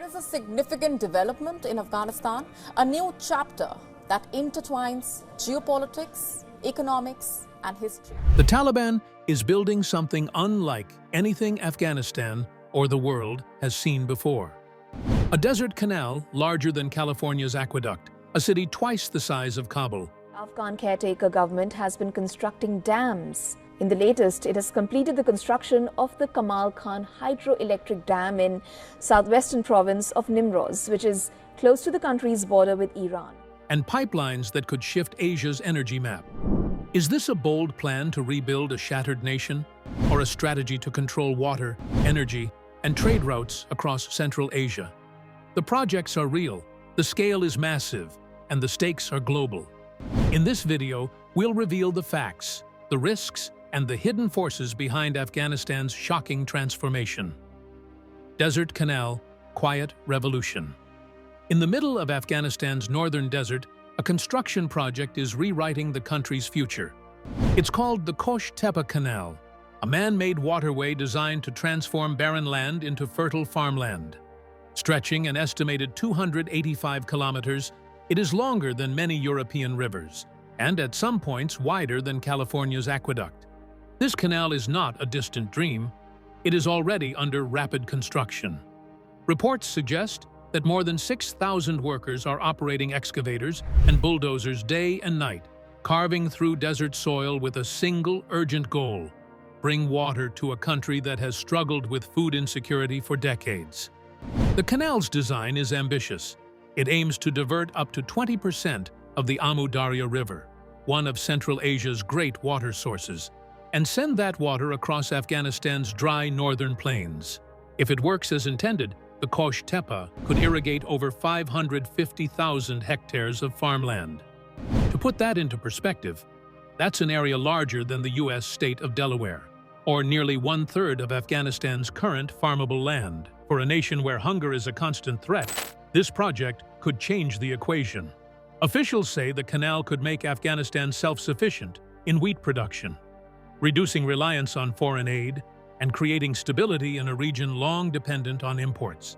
There is a significant development in Afghanistan, a new chapter that intertwines geopolitics, economics, and history. The Taliban is building something unlike anything Afghanistan or the world has seen before. A desert canal larger than California's aqueduct, a city twice the size of Kabul. Afghan caretaker government has been constructing dams. In the latest, it has completed the construction of the Kamal Khan hydroelectric dam in southwestern province of Nimroz, which is close to the country's border with Iran. And pipelines that could shift Asia's energy map. Is this a bold plan to rebuild a shattered nation, or a strategy to control water, energy, and trade routes across Central Asia? The projects are real, the scale is massive, and the stakes are global. In this video, we'll reveal the facts, the risks, and the hidden forces behind Afghanistan's shocking transformation. Desert Canal, Quiet Revolution. In the middle of Afghanistan's northern desert, a construction project is rewriting the country's future. It's called the Kosh Tepa Canal, a man-made waterway designed to transform barren land into fertile farmland. Stretching an estimated 285 kilometers, it is longer than many European rivers, and at some points wider than California's aqueduct. This canal is not a distant dream. It is already under rapid construction. Reports suggest that more than 6,000 workers are operating excavators and bulldozers day and night, carving through desert soil with a single urgent goal: bring water to a country that has struggled with food insecurity for decades. The canal's design is ambitious. It aims to divert up to 20% of the Amu Darya River, one of Central Asia's great water sources, and send that water across Afghanistan's dry northern plains. If it works as intended, the Kosh Tepa could irrigate over 550,000 hectares of farmland. To put that into perspective, that's an area larger than the U.S. state of Delaware, or nearly one-third of Afghanistan's current farmable land. For a nation where hunger is a constant threat, this project could change the equation. Officials say the canal could make Afghanistan self-sufficient in wheat production, reducing reliance on foreign aid and creating stability in a region long dependent on imports.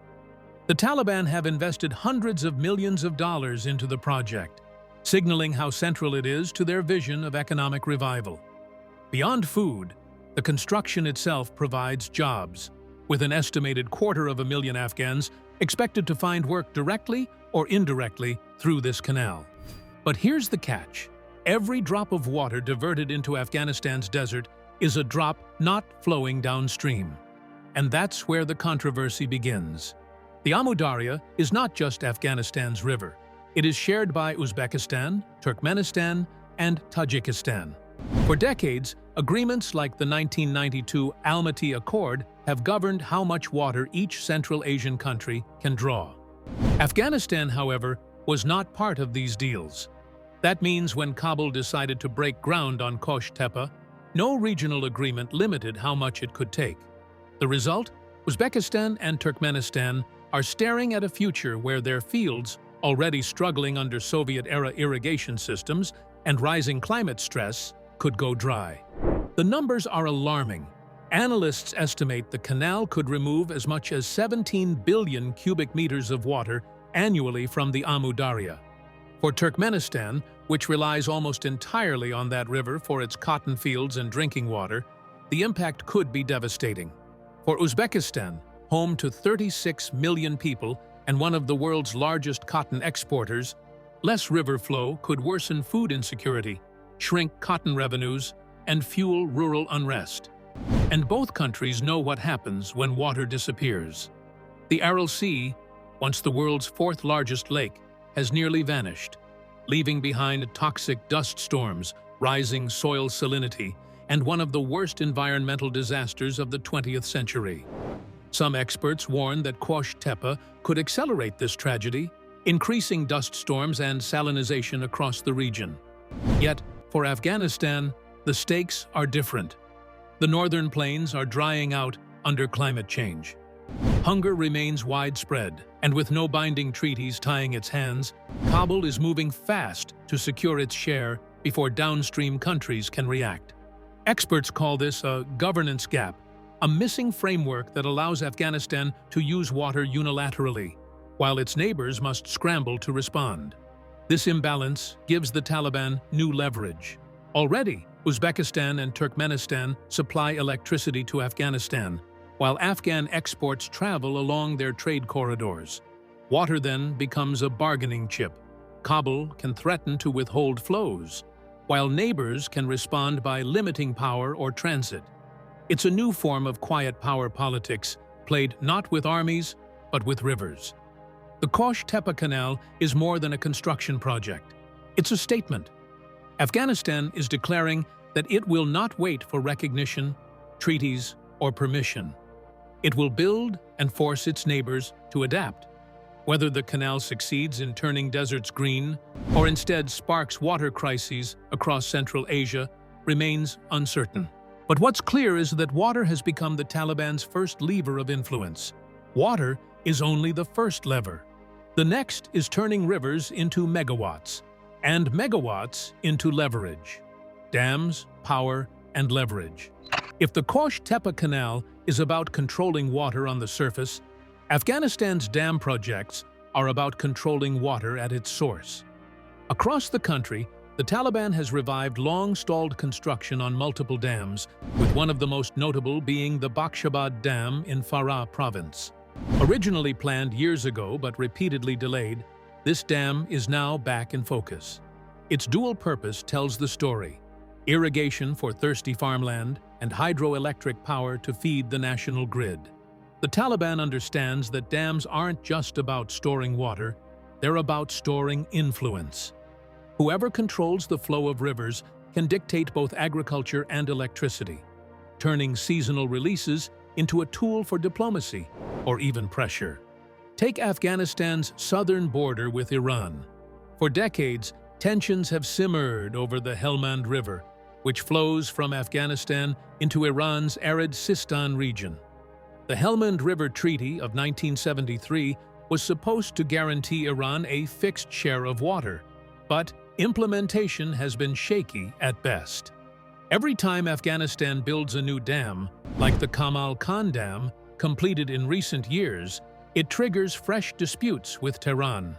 The Taliban have invested hundreds of millions of dollars into the project, signaling how central it is to their vision of economic revival. Beyond food, the construction itself provides jobs, with an estimated 250,000 Afghans expected to find work directly or indirectly through this canal. But here's the catch. Every drop of water diverted into Afghanistan's desert is a drop not flowing downstream. And that's where the controversy begins. The Amu Darya is not just Afghanistan's river. It is shared by Uzbekistan, Turkmenistan, and Tajikistan. For decades, agreements like the 1992 Almaty Accord have governed how much water each Central Asian country can draw. Afghanistan, however, was not part of these deals. That means when Kabul decided to break ground on Kosh Tepa, no regional agreement limited how much it could take. The result? Uzbekistan and Turkmenistan are staring at a future where their fields, already struggling under Soviet-era irrigation systems and rising climate stress, could go dry. The numbers are alarming. Analysts estimate the canal could remove as much as 17 billion cubic meters of water annually from the Amu Darya. For Turkmenistan, which relies almost entirely on that river for its cotton fields and drinking water, the impact could be devastating. For Uzbekistan, home to 36 million people and one of the world's largest cotton exporters, less river flow could worsen food insecurity, shrink cotton revenues, and fuel rural unrest. And both countries know what happens when water disappears. The Aral Sea, once the world's fourth largest lake, has nearly vanished, leaving behind toxic dust storms, rising soil salinity, and one of the worst environmental disasters of the 20th century. Some experts warn that Kosh Tepa could accelerate this tragedy, increasing dust storms and salinization across the region. Yet, for Afghanistan, the stakes are different. The northern plains are drying out under climate change. Hunger remains widespread, and with no binding treaties tying its hands, Kabul is moving fast to secure its share before downstream countries can react. Experts call this a governance gap, a missing framework that allows Afghanistan to use water unilaterally, while its neighbors must scramble to respond. This imbalance gives the Taliban new leverage. Already, Uzbekistan and Turkmenistan supply electricity to Afghanistan, while Afghan exports travel along their trade corridors. Water then becomes a bargaining chip. Kabul can threaten to withhold flows, while neighbors can respond by limiting power or transit. It's a new form of quiet power politics, played not with armies, but with rivers. The Kosh Tepa canal is more than a construction project. It's a statement. Afghanistan is declaring that it will not wait for recognition, treaties, or permission. It will build and force its neighbors to adapt. Whether the canal succeeds in turning deserts green or instead sparks water crises across Central Asia remains uncertain. But what's clear is that water has become the Taliban's first lever of influence. Water is only the first lever. The next is turning rivers into megawatts, and megawatts into leverage. Dams, power, and leverage. If the Kosh Tepa Canal is about controlling water on the surface, Afghanistan's dam projects are about controlling water at its source. Across the country, the Taliban has revived long-stalled construction on multiple dams, with one of the most notable being the Bakhshabad Dam in Farah province. Originally planned years ago but repeatedly delayed, this dam is now back in focus. Its dual purpose tells the story: irrigation for thirsty farmland and hydroelectric power to feed the national grid. The Taliban understands that dams aren't just about storing water, they're about storing influence. Whoever controls the flow of rivers can dictate both agriculture and electricity, turning seasonal releases into a tool for diplomacy or even pressure. Take Afghanistan's southern border with Iran. For decades, tensions have simmered over the Helmand River, which flows from Afghanistan into Iran's arid Sistan region. The Helmand River Treaty of 1973 was supposed to guarantee Iran a fixed share of water, but implementation has been shaky at best. Every time Afghanistan builds a new dam, like the Kamal Khan Dam, completed in recent years, it triggers fresh disputes with Tehran.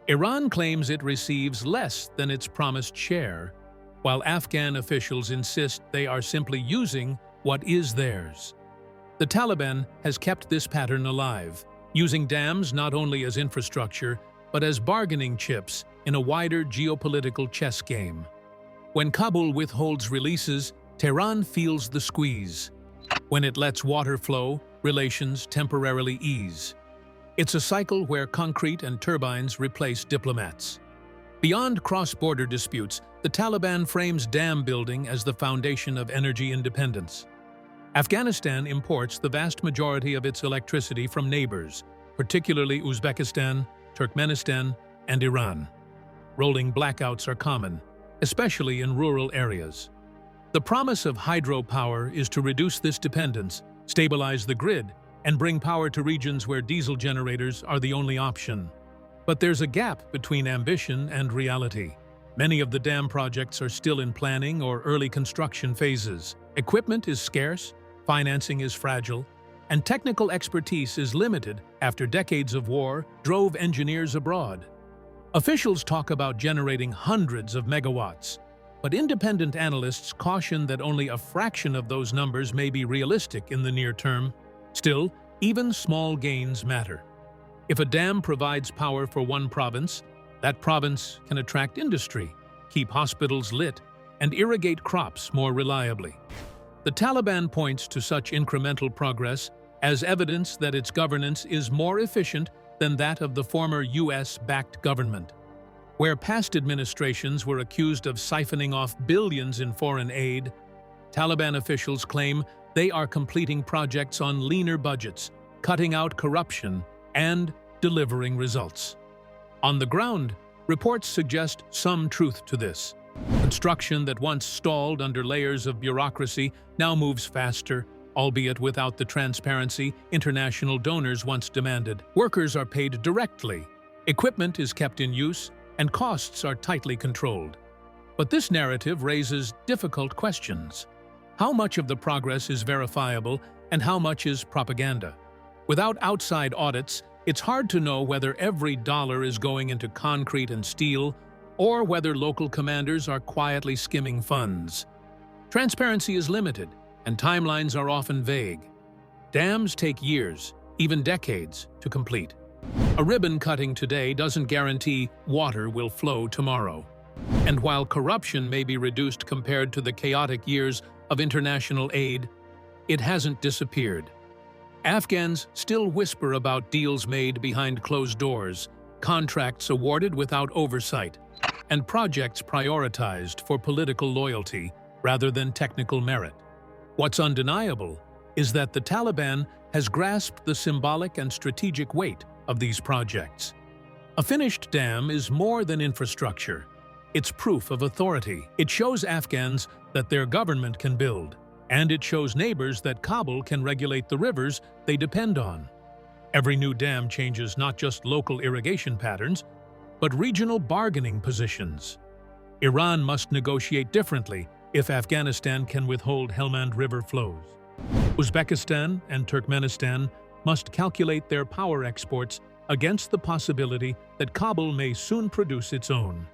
Iran claims it receives less than its promised share, while Afghan officials insist they are simply using what is theirs. The Taliban has kept this pattern alive, using dams not only as infrastructure, but as bargaining chips in a wider geopolitical chess game. When Kabul withholds releases, Tehran feels the squeeze. When it lets water flow, relations temporarily ease. It's a cycle where concrete and turbines replace diplomats. Beyond cross-border disputes, the Taliban frames dam building as the foundation of energy independence. Afghanistan imports the vast majority of its electricity from neighbors, particularly Uzbekistan, Turkmenistan, and Iran. Rolling blackouts are common, especially in rural areas. The promise of hydropower is to reduce this dependence, stabilize the grid, and bring power to regions where diesel generators are the only option. But there's a gap between ambition and reality. Many of the dam projects are still in planning or early construction phases. Equipment is scarce, financing is fragile, and technical expertise is limited after decades of war drove engineers abroad. Officials talk about generating hundreds of megawatts, but independent analysts caution that only a fraction of those numbers may be realistic in the near term. Still, even small gains matter. If a dam provides power for one province, that province can attract industry, keep hospitals lit, and irrigate crops more reliably. The Taliban points to such incremental progress as evidence that its governance is more efficient than that of the former US-backed government. Where past administrations were accused of siphoning off billions in foreign aid, Taliban officials claim they are completing projects on leaner budgets, cutting out corruption, and delivering results. On the ground, reports suggest some truth to this. Construction that once stalled under layers of bureaucracy now moves faster, albeit without the transparency international donors once demanded. Workers are paid directly, equipment is kept in use, and costs are tightly controlled. But this narrative raises difficult questions. How much of the progress is verifiable, and how much is propaganda. Without outside audits, it's hard to know whether every dollar is going into concrete and steel or whether local commanders are quietly skimming funds. Transparency is limited, and timelines are often vague. Dams take years, even decades, to complete. A ribbon cutting today doesn't guarantee water will flow tomorrow. And while corruption may be reduced compared to the chaotic years of international aid, it hasn't disappeared. Afghans still whisper about deals made behind closed doors, contracts awarded without oversight, and projects prioritized for political loyalty rather than technical merit. What's undeniable is that the Taliban has grasped the symbolic and strategic weight of these projects. A finished dam is more than infrastructure. It's proof of authority. It shows Afghans that their government can build, and it shows neighbors that Kabul can regulate the rivers they depend on. Every new dam changes not just local irrigation patterns, but regional bargaining positions. Iran must negotiate differently if Afghanistan can withhold Helmand River flows. Uzbekistan and Turkmenistan must calculate their power exports against the possibility that Kabul may soon produce its own.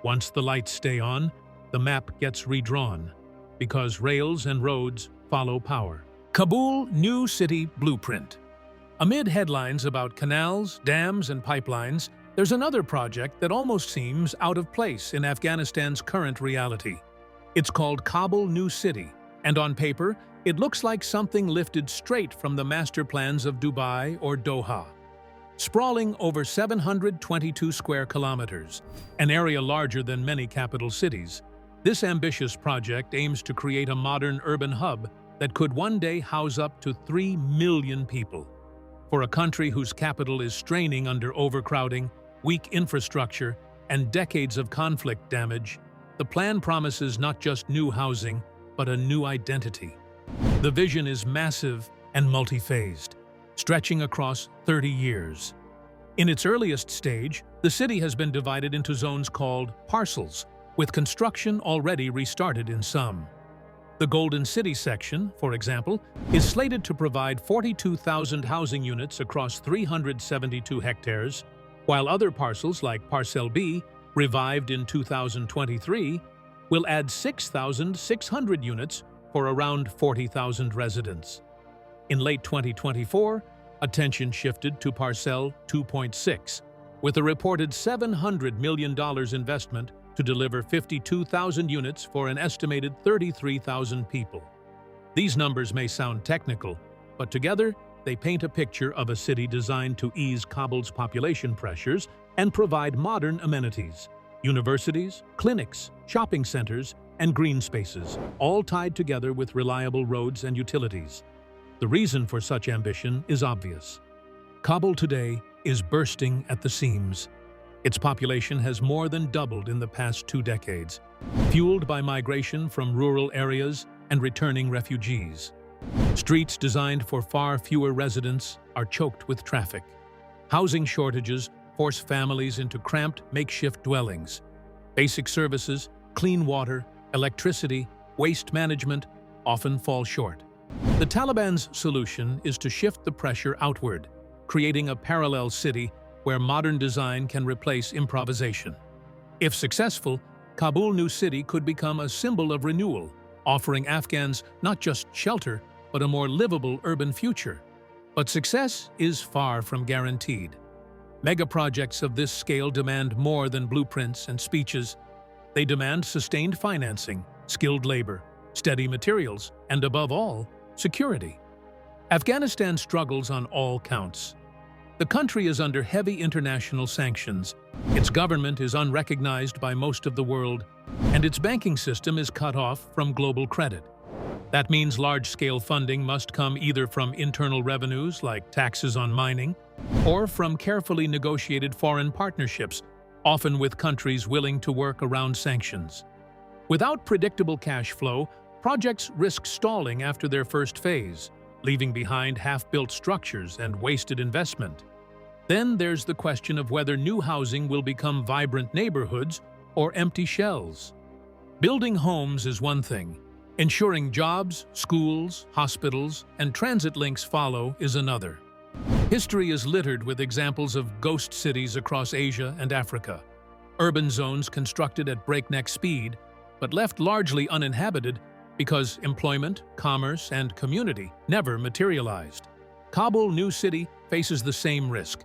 Once the lights stay on, the map gets redrawn, because rails and roads follow power. Kabul New City Blueprint. Amid headlines about canals, dams, and pipelines, there's another project that almost seems out of place in Afghanistan's current reality. It's called Kabul New City, and on paper, it looks like something lifted straight from the master plans of Dubai or Doha. Sprawling over 722 square kilometers, an area larger than many capital cities, this ambitious project aims to create a modern urban hub that could one day house up to 3 million people. For a country whose capital is straining under overcrowding, weak infrastructure, and decades of conflict damage, the plan promises not just new housing, but a new identity. The vision is massive and multi-phased, stretching across 30 years. In its earliest stage, the city has been divided into zones called parcels, with construction already restarted in some. The Golden City section, for example, is slated to provide 42,000 housing units across 372 hectares, while other parcels like Parcel B, revived in 2023, will add 6,600 units for around 40,000 residents. In late 2024, attention shifted to Parcel 2.6, with a reported $700 million investment to deliver 52,000 units for an estimated 33,000 people. These numbers may sound technical, but together they paint a picture of a city designed to ease Kabul's population pressures and provide modern amenities: universities, clinics, shopping centers, and green spaces, all tied together with reliable roads and utilities. The reason for such ambition is obvious. Kabul today is bursting at the seams. Its population has more than doubled in the past 2 decades, fueled by migration from rural areas and returning refugees. Streets designed for far fewer residents are choked with traffic. Housing shortages force families into cramped makeshift dwellings. Basic services, clean water, electricity, waste management often fall short. The Taliban's solution is to shift the pressure outward, creating a parallel city where modern design can replace improvisation. If successful, Kabul New City could become a symbol of renewal, offering Afghans not just shelter, but a more livable urban future. But success is far from guaranteed. Mega-projects of this scale demand more than blueprints and speeches. They demand sustained financing, skilled labor, steady materials, and above all, security. Afghanistan struggles on all counts. The country is under heavy international sanctions, its government is unrecognized by most of the world, and its banking system is cut off from global credit. That means large-scale funding must come either from internal revenues like taxes on mining, or from carefully negotiated foreign partnerships, often with countries willing to work around sanctions. Without predictable cash flow, projects risk stalling after their first phase, leaving behind half-built structures and wasted investment. Then there's the question of whether new housing will become vibrant neighborhoods or empty shells. Building homes is one thing, Ensuring jobs, schools, hospitals, and transit links follow is another. History is littered with examples of ghost cities across Asia and Africa. Urban zones constructed at breakneck speed, but left largely uninhabited because employment, commerce, and community never materialized. Kabul New City faces the same risk.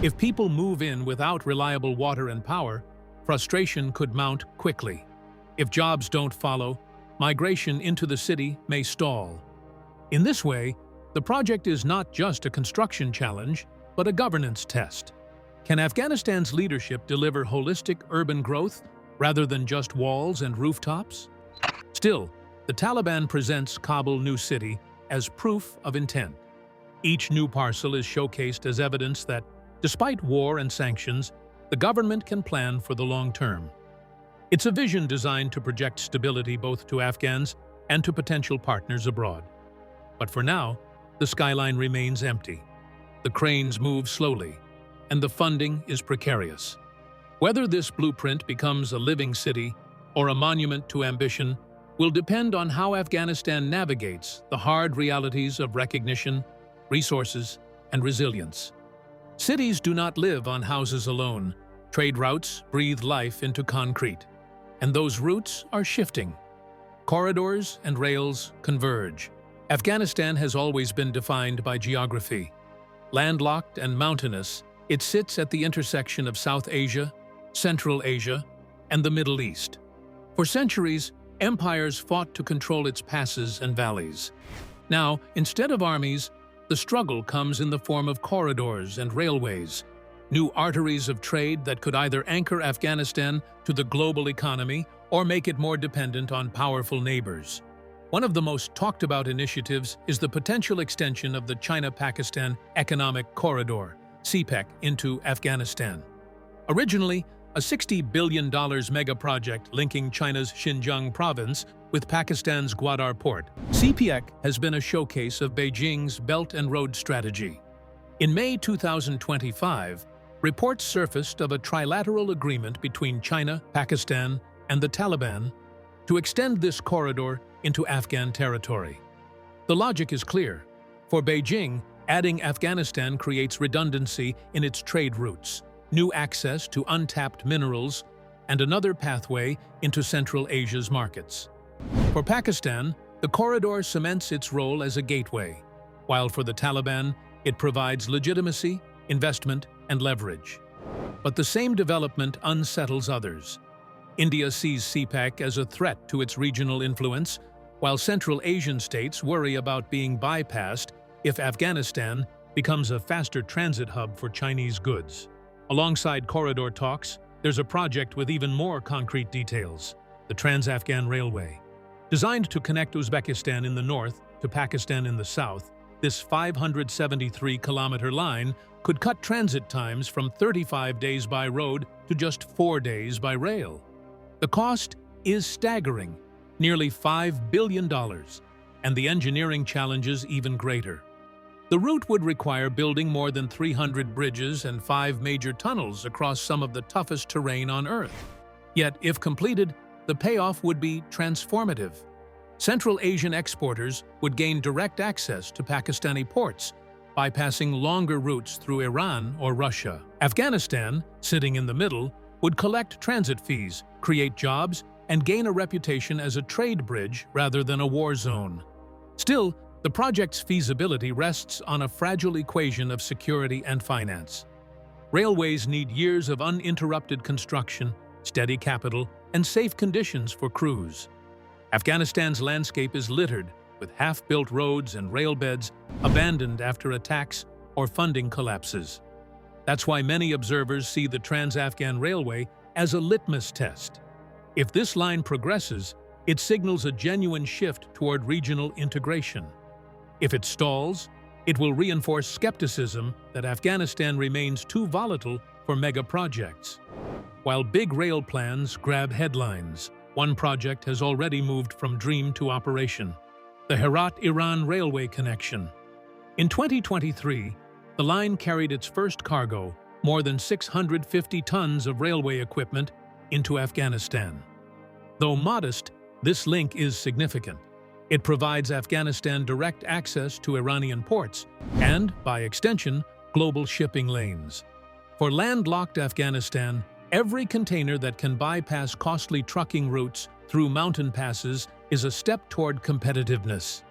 If people move in without reliable water and power, frustration could mount quickly. If jobs don't follow, migration into the city may stall. In this way, the project is not just a construction challenge, but a governance test. Can Afghanistan's leadership deliver holistic urban growth rather than just walls and rooftops? Still, the Taliban presents Kabul New City as proof of intent. Each new parcel is showcased as evidence that, despite war and sanctions, the government can plan for the long term. It's a vision designed to project stability both to Afghans and to potential partners abroad. But for now, the skyline remains empty. The cranes move slowly, and the funding is precarious. Whether this blueprint becomes a living city or a monument to ambition will depend on how Afghanistan navigates the hard realities of recognition, resources, and resilience. Cities do not live on houses alone. Trade routes breathe life into concrete, and those routes are shifting. Corridors and rails converge. Afghanistan has always been defined by geography. Landlocked and mountainous, it sits at the intersection of South Asia, Central Asia, and the Middle East. For centuries, empires fought to control its passes and valleys. Now, instead of armies, the struggle comes in the form of corridors and railways, new arteries of trade that could either anchor Afghanistan to the global economy or make it more dependent on powerful neighbors. One of the most talked about initiatives is the potential extension of the China-Pakistan Economic Corridor, CPEC, into Afghanistan. Originally, a $60 billion mega-project linking China's Xinjiang province with Pakistan's Gwadar port, CPEC has been a showcase of Beijing's Belt and Road strategy. In May 2025, reports surfaced of a trilateral agreement between China, Pakistan, and the Taliban to extend this corridor into Afghan territory. The logic is clear. For Beijing, adding Afghanistan creates redundancy in its trade routes, new access to untapped minerals, and another pathway into Central Asia's markets. For Pakistan, the corridor cements its role as a gateway, while for the Taliban, it provides legitimacy, investment, and leverage. But the same development unsettles others. India sees CPEC as a threat to its regional influence, while Central Asian states worry about being bypassed if Afghanistan becomes a faster transit hub for Chinese goods. Alongside corridor talks, there's a project with even more concrete details: the Trans-Afghan Railway. Designed to connect Uzbekistan in the north to Pakistan in the south, this 573-kilometer line could cut transit times from 35 days by road to just 4 days by rail. The cost is staggering, nearly $5 billion, and the engineering challenges even greater. The route would require building more than 300 bridges and 5 major tunnels across some of the toughest terrain on Earth. Yet, if completed, the payoff would be transformative. Central Asian exporters would gain direct access to Pakistani ports, bypassing longer routes through Iran or Russia. Afghanistan, sitting in the middle, would collect transit fees, create jobs, and gain a reputation as a trade bridge rather than a war zone. Still, the project's feasibility rests on a fragile equation of security and finance. Railways need years of uninterrupted construction, steady capital, and safe conditions for crews. Afghanistan's landscape is littered with half-built roads and railbeds abandoned after attacks or funding collapses. That's why many observers see the Trans-Afghan Railway as a litmus test. If this line progresses, it signals a genuine shift toward regional integration. If it stalls, it will reinforce skepticism that Afghanistan remains too volatile for mega-projects. While big rail plans grab headlines, one project has already moved from dream to operation: the Herat-Iran railway connection. In 2023, the line carried its first cargo, more than 650 tons of railway equipment, into Afghanistan. Though modest, this link is significant. It provides Afghanistan direct access to Iranian ports and, by extension, global shipping lanes. For landlocked Afghanistan, every container that can bypass costly trucking routes through mountain passes is a step toward competitiveness.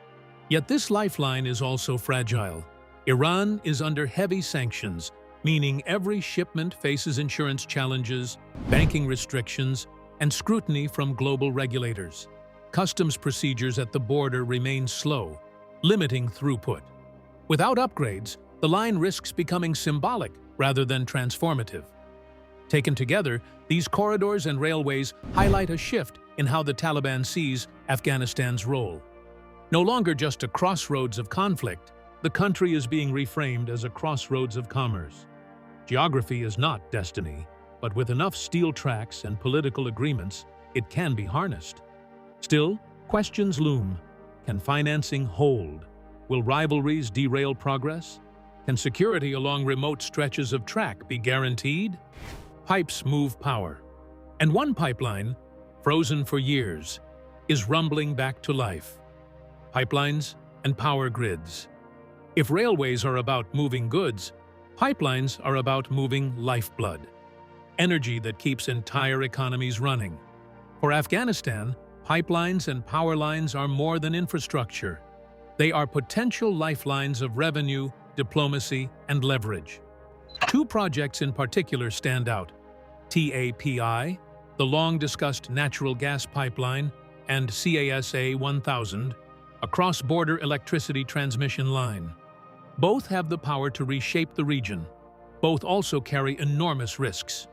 Yet this lifeline is also fragile. Iran is under heavy sanctions, meaning every shipment faces insurance challenges, banking restrictions, and scrutiny from global regulators. Customs procedures at the border remain slow, limiting throughput. Without upgrades, the line risks becoming symbolic rather than transformative. Taken together, these corridors and railways highlight a shift in how the Taliban sees Afghanistan's role. No longer just a crossroads of conflict, the country is being reframed as a crossroads of commerce. Geography is not destiny, but with enough steel tracks and political agreements, it can be harnessed. Still, questions loom. Can financing hold? Will rivalries derail progress? Can security along remote stretches of track be guaranteed? Pipes move power. And one pipeline, frozen for years, is rumbling back to life. Pipelines and power grids. If railways are about moving goods, pipelines are about moving lifeblood. Energy that keeps entire economies running. For Afghanistan, pipelines and power lines are more than infrastructure. They are potential lifelines of revenue, diplomacy, and leverage. Two projects in particular stand out: TAPI, the long-discussed natural gas pipeline, and CASA 1000, a cross-border electricity transmission line. Both have the power to reshape the region. Both also carry enormous risks.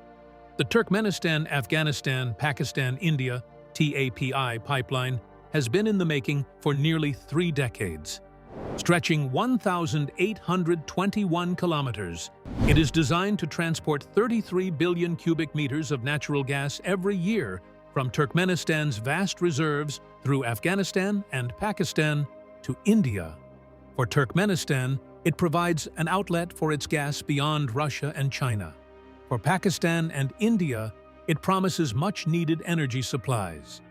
The Turkmenistan-Afghanistan-Pakistan-India TAPI pipeline has been in the making for nearly 3 decades. Stretching 1,821 kilometers, it is designed to transport 33 billion cubic meters of natural gas every year from Turkmenistan's vast reserves through Afghanistan and Pakistan to India. For Turkmenistan, it provides an outlet for its gas beyond Russia and China. For Pakistan and India, it promises much-needed energy supplies.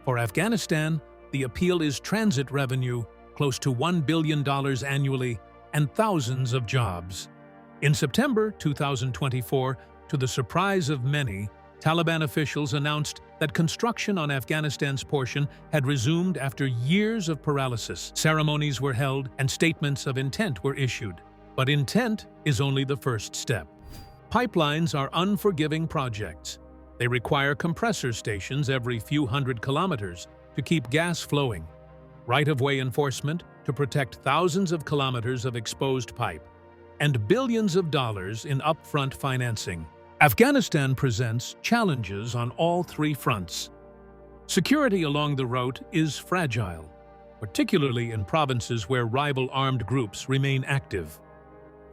For Afghanistan, the appeal is transit revenue, close to $1 billion annually, and thousands of jobs. In September 2024, to the surprise of many, Taliban officials announced that construction on Afghanistan's portion had resumed after years of paralysis. Ceremonies were held and statements of intent were issued. But intent is only the first step. Pipelines are unforgiving projects. They require compressor stations every few hundred kilometers to keep gas flowing, right-of-way enforcement to protect thousands of kilometers of exposed pipe, and billions of dollars in upfront financing. Afghanistan presents challenges on all 3 fronts. Security along the route is fragile, particularly in provinces where rival armed groups remain active.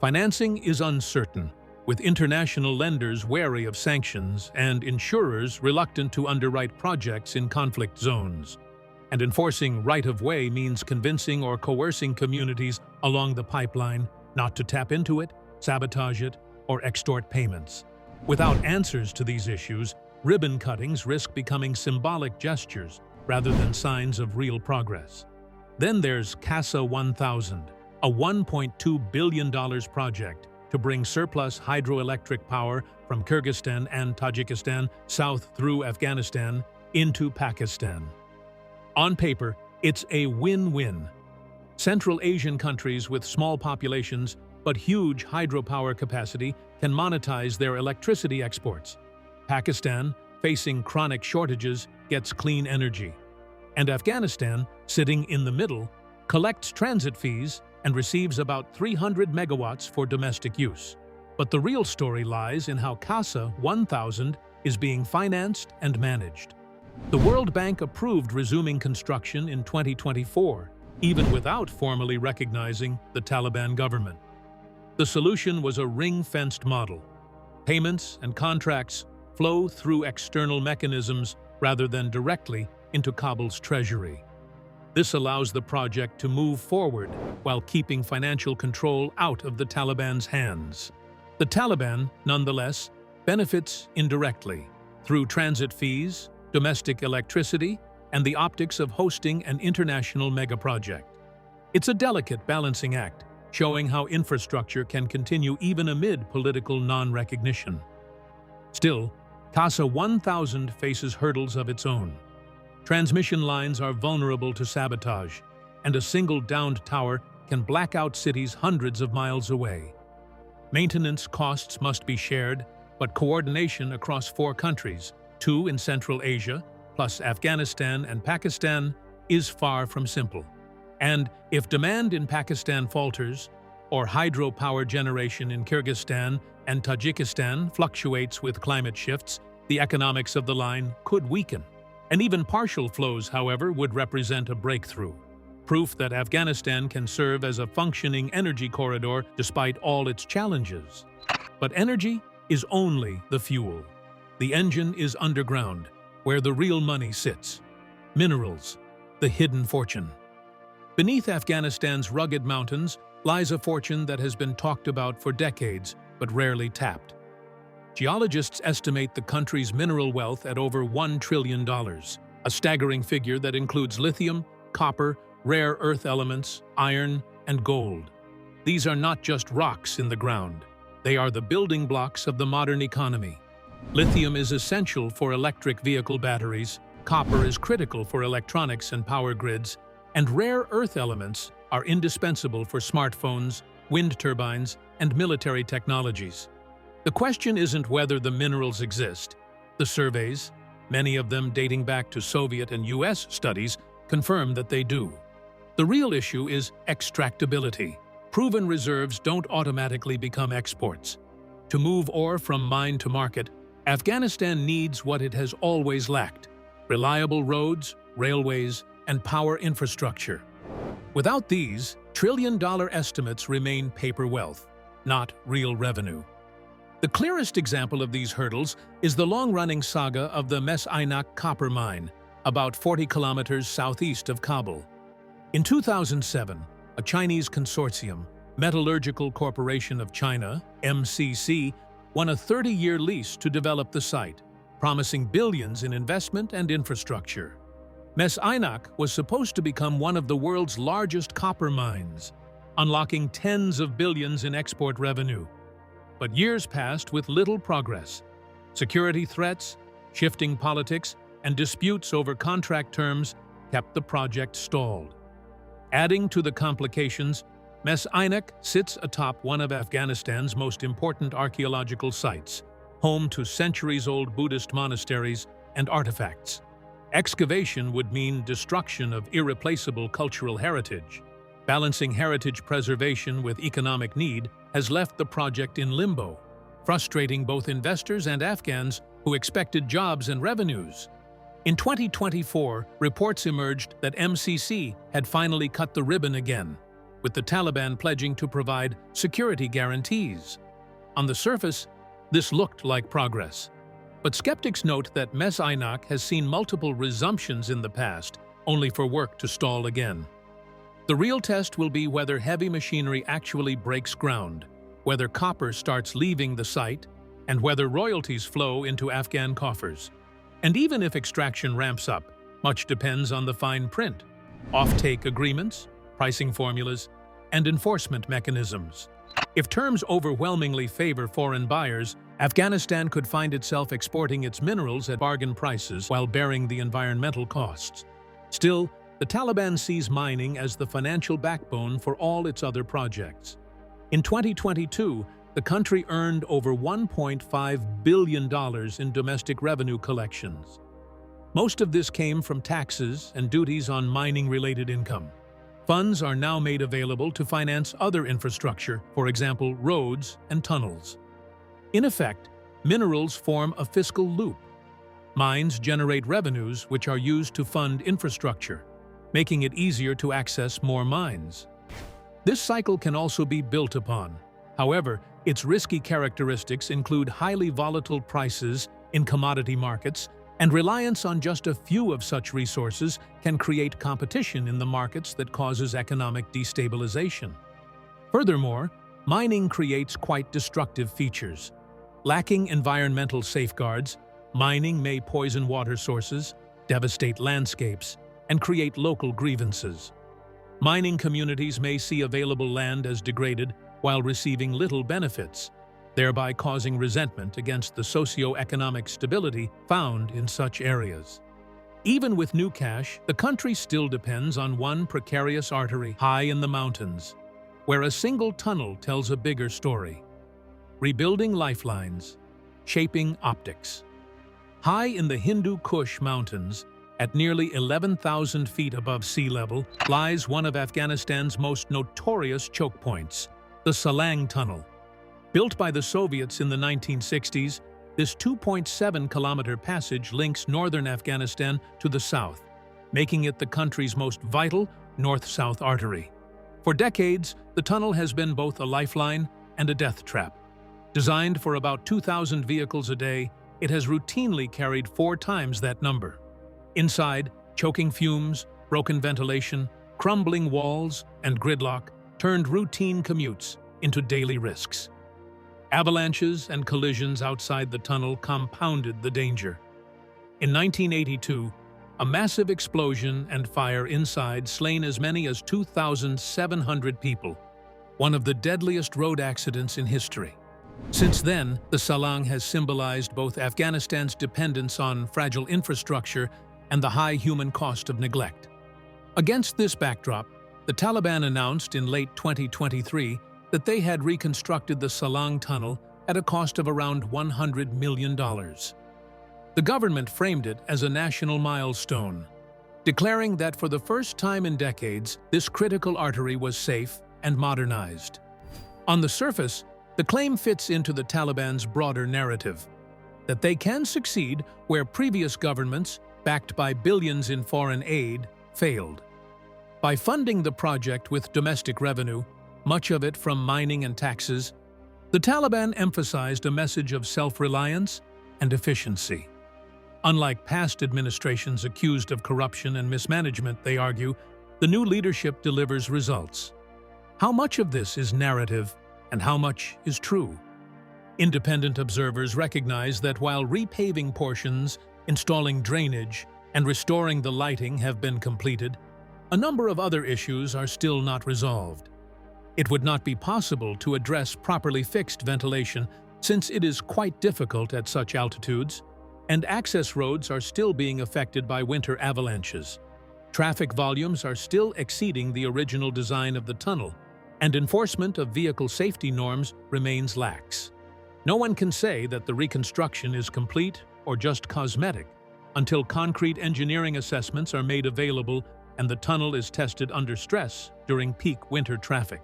Financing is uncertain, with international lenders wary of sanctions and insurers reluctant to underwrite projects in conflict zones. And enforcing right-of-way means convincing or coercing communities along the pipeline not to tap into it, sabotage it, or extort payments. Without answers to these issues, ribbon cuttings risk becoming symbolic gestures rather than signs of real progress. Then there's CASA 1000, a $1.2 billion project to bring surplus hydroelectric power from Kyrgyzstan and Tajikistan south through Afghanistan into Pakistan. On paper, it's a win-win. Central Asian countries with small populations but huge hydropower capacity can monetize their electricity exports. Pakistan, facing chronic shortages, gets clean energy. And Afghanistan, sitting in the middle, collects transit fees and receives about 300 megawatts for domestic use. But the real story lies in how CASA 1000 is being financed and managed. The World Bank approved resuming construction in 2024, even without formally recognizing the Taliban government. The solution was a ring-fenced model. Payments and contracts flow through external mechanisms rather than directly into Kabul's treasury. This allows the project to move forward while keeping financial control out of the Taliban's hands. The Taliban, nonetheless, benefits indirectly through transit fees, domestic electricity, and the optics of hosting an international megaproject. It's a delicate balancing act, showing how infrastructure can continue even amid political non-recognition. Still, CASA 1000 faces hurdles of its own. Transmission lines are vulnerable to sabotage, and a single downed tower can black out cities hundreds of miles away. Maintenance costs must be shared, but coordination across 4 countries, 2 in Central Asia, plus Afghanistan and Pakistan, is far from simple. And if demand in Pakistan falters, or hydropower generation in Kyrgyzstan and Tajikistan fluctuates with climate shifts, the economics of the line could weaken. And even partial flows, however, would represent a breakthrough. Proof that Afghanistan can serve as a functioning energy corridor despite all its challenges. But energy is only the fuel. The engine is underground, where the real money sits. Minerals, the hidden fortune. Beneath Afghanistan's rugged mountains lies a fortune that has been talked about for decades, but rarely tapped. Geologists estimate the country's mineral wealth at over $1 trillion, a staggering figure that includes lithium, copper, rare earth elements, iron, and gold. These are not just rocks in the ground. They are the building blocks of the modern economy. Lithium is essential for electric vehicle batteries, copper is critical for electronics and power grids, and rare earth elements are indispensable for smartphones, wind turbines, and military technologies. The question isn't whether the minerals exist. The surveys, many of them dating back to Soviet and US studies, confirm that they do. The real issue is extractability. Proven reserves don't automatically become exports. To move ore from mine to market, Afghanistan needs what it has always lacked: reliable roads, railways, and power infrastructure. Without these, trillion-dollar estimates remain paper wealth, not real revenue. The clearest example of these hurdles is the long-running saga of the Mes Aynak copper mine, about 40 kilometers southeast of Kabul. In 2007, a Chinese consortium, Metallurgical Corporation of China, MCC, won a 30-year lease to develop the site, promising billions in investment and infrastructure. Mes Aynak was supposed to become one of the world's largest copper mines, unlocking tens of billions in export revenue. But years passed with little progress. Security threats, shifting politics, and disputes over contract terms kept the project stalled. Adding to the complications, Mes Aynak sits atop one of Afghanistan's most important archaeological sites, home to centuries-old Buddhist monasteries and artifacts. Excavation would mean destruction of irreplaceable cultural heritage. Balancing heritage preservation with economic need has left the project in limbo, frustrating both investors and Afghans who expected jobs and revenues. In 2024, reports emerged that MCC had finally cut the ribbon again, with the Taliban pledging to provide security guarantees. On the surface, this looked like progress. But skeptics note that Mes Aynak has seen multiple resumptions in the past, only for work to stall again. The real test will be whether heavy machinery actually breaks ground, whether copper starts leaving the site, and whether royalties flow into Afghan coffers. And even if extraction ramps up, much depends on the fine print: off-take agreements, pricing formulas, and enforcement mechanisms. If terms overwhelmingly favor foreign buyers, Afghanistan could find itself exporting its minerals at bargain prices while bearing the environmental costs. Still, the Taliban sees mining as the financial backbone for all its other projects. In 2022, the country earned over $1.5 billion in domestic revenue collections. Most of this came from taxes and duties on mining-related income. Funds are now made available to finance other infrastructure, for example, roads and tunnels. In effect, minerals form a fiscal loop. Mines generate revenues which are used to fund infrastructure, making it easier to access more mines. This cycle can also be built upon. However, its risky characteristics include highly volatile prices in commodity markets, and reliance on just a few of such resources can create competition in the markets that causes economic destabilization. Furthermore, mining creates quite destructive features. Lacking environmental safeguards, mining may poison water sources, devastate landscapes, and create local grievances. Mining communities may see available land as degraded while receiving little benefits, thereby causing resentment against the socio-economic stability found in such areas. Even with new cash, the country still depends on one precarious artery high in the mountains, where a single tunnel tells a bigger story. Rebuilding lifelines, shaping optics. High in the Hindu Kush Mountains, at nearly 11,000 feet above sea level, lies one of Afghanistan's most notorious choke points, the Salang Tunnel. Built by the Soviets in the 1960s, this 2.7-kilometer passage links northern Afghanistan to the south, making it the country's most vital north-south artery. For decades, the tunnel has been both a lifeline and a death trap. Designed for about 2,000 vehicles a day, it has routinely carried 4 times that number. Inside, choking fumes, broken ventilation, crumbling walls, and gridlock turned routine commutes into daily risks. Avalanches and collisions outside the tunnel compounded the danger. In 1982, a massive explosion and fire inside slain as many as 2,700 people, one of the deadliest road accidents in history. Since then, the Salang has symbolized both Afghanistan's dependence on fragile infrastructure and the high human cost of neglect. Against this backdrop, the Taliban announced in late 2023 that they had reconstructed the Salang Tunnel at a cost of around $100 million. The government framed it as a national milestone, declaring that for the first time in decades, this critical artery was safe and modernized. On the surface, the claim fits into the Taliban's broader narrative, that they can succeed where previous governments, backed by billions in foreign aid, failed. By funding the project with domestic revenue, much of it from mining and taxes, the Taliban emphasized a message of self-reliance and efficiency. Unlike past administrations accused of corruption and mismanagement, they argue, the new leadership delivers results. How much of this is narrative and how much is true? Independent observers recognize that while repaving portions, installing drainage, and restoring the lighting have been completed, a number of other issues are still not resolved. It would not be possible to address properly fixed ventilation since it is quite difficult at such altitudes, and access roads are still being affected by winter avalanches. Traffic volumes are still exceeding the original design of the tunnel, and enforcement of vehicle safety norms remains lax. No one can say that the reconstruction is complete or just cosmetic until concrete engineering assessments are made available and the tunnel is tested under stress during peak winter traffic.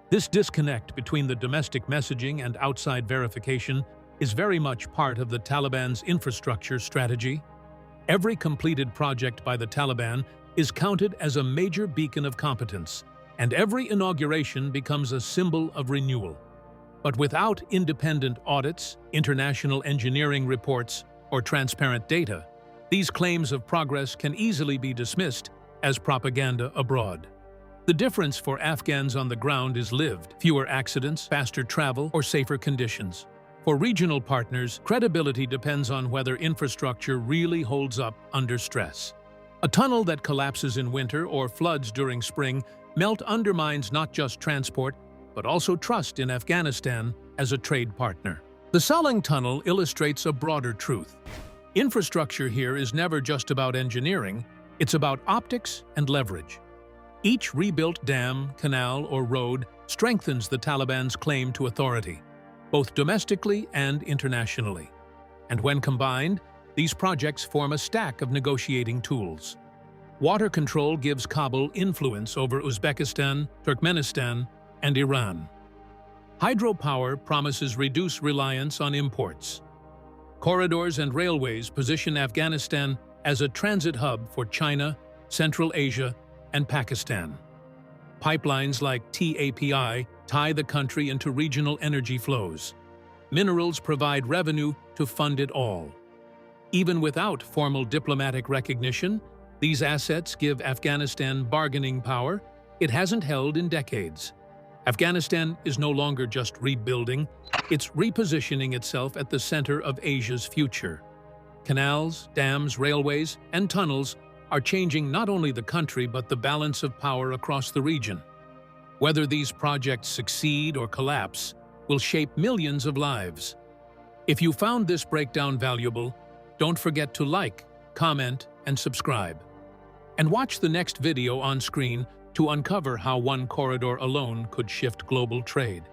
This disconnect between the domestic messaging and outside verification is very much part of the Taliban's infrastructure strategy. Every completed project by the Taliban is counted as a major beacon of competence, and every inauguration becomes a symbol of renewal. But without independent audits, international engineering reports, or transparent data, these claims of progress can easily be dismissed as propaganda abroad. The difference for Afghans on the ground is lived: fewer accidents, faster travel, or safer conditions. For regional partners, credibility depends on whether infrastructure really holds up under stress. A tunnel that collapses in winter or floods during spring melt undermines not just transport, but also trust in Afghanistan as a trade partner. The Salang Tunnel illustrates a broader truth. Infrastructure here is never just about engineering, it's about optics and leverage. Each rebuilt dam, canal, or road strengthens the Taliban's claim to authority, both domestically and internationally. And when combined, these projects form a stack of negotiating tools. Water control gives Kabul influence over Uzbekistan, Turkmenistan, and Iran. Hydropower promises reduced reliance on imports. Corridors and railways position Afghanistan as a transit hub for China, Central Asia, and Pakistan. Pipelines like TAPI tie the country into regional energy flows. Minerals provide revenue to fund it all. Even without formal diplomatic recognition, these assets give Afghanistan bargaining power it hasn't held in decades. Afghanistan is no longer just rebuilding, it's repositioning itself at the center of Asia's future. Canals, dams, railways, and tunnels are changing not only the country but the balance of power across the region. Whether these projects succeed or collapse will shape millions of lives. If you found this breakdown valuable, don't forget to like, comment, and subscribe. And watch the next video on screen to uncover how one corridor alone could shift global trade.